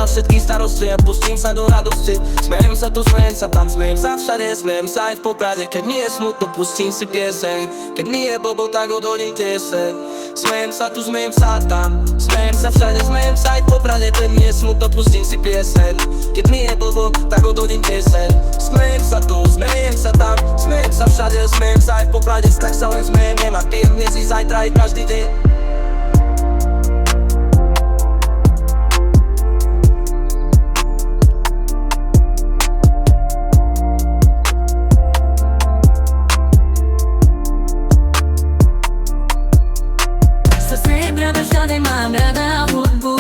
odkladám všetky starosti a pustím sa do radosti. Smejem sa tu, smejem sa tam, smejem sa všade, smejem sa aj v Poprade. Keď nie je smutno, pustím si pieseň, keď nie je blbo, tak odhodím tieseň. Smejem sa tu, smejem sa tam, smejem sa všade, smejem sa aj v Poprade. Keď nie je smutno, pustím si pieseň, keď nie je blbo, tak odhodím tieseň. Smejem sa tu, smejem sa tam, smejem sa všade, smejem sa aj v Poprade. Tak sa len smejem, nemá tým, dnes i zajtra i každý deň. Všade mám rada hudbu,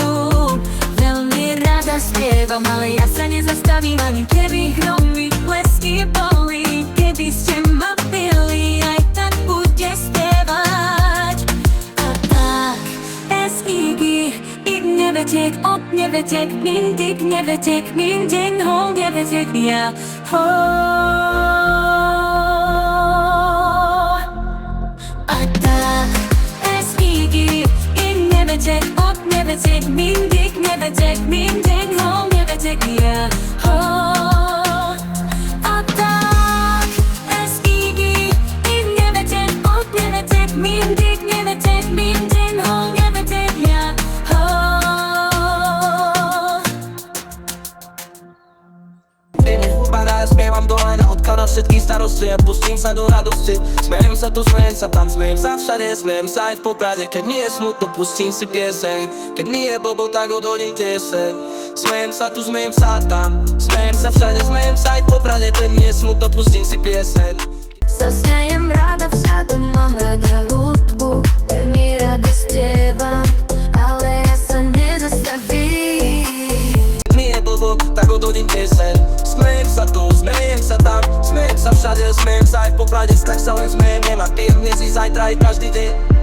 veľmi rada spievam, ale ja sa nezastavím, ani keby hromy blesky boli. Keby ste ma pili, aj tak bude spievať. A tak, S-I-G, I nevetek, od nevetek, mindig nevetek, minding ho nevetek, ja ho. A tak, S-I-G, od nevetek, mindig nevetek, minding ho nevetek, ja ho. A tak, S-I-G, I nevetek, od nevetek, mindig nevetek, minding ho nevetek, ja ho. Deň upadá, ja spievam dole na odkladám všetky starosti a pustím sa do radosti. Smejem sa tu, smejem sa tam, smejem sa všade, smejem sa aj v Poprade. Keď nie je smutno, pustím si pieseň, keď nie je blbo, tak odhodím tieseň. Smejem sa tu, smejem sa tam, smejem sa všade, smejem sa aj v Poprade. Keď nie je smutno, pustím si pieseň. Sa smejem rada, všade mám rada hudbu, veľmi rada spievam, ale ja sa nezastavím. Keď nie je blbo, tak odhodím tieseň. Smejem sa tu, smejem sa tam, smejem sa všade, smejem sa aj v Poprade. Tak sa len smejem, nemá tým, dnes i zajtra i každý deň.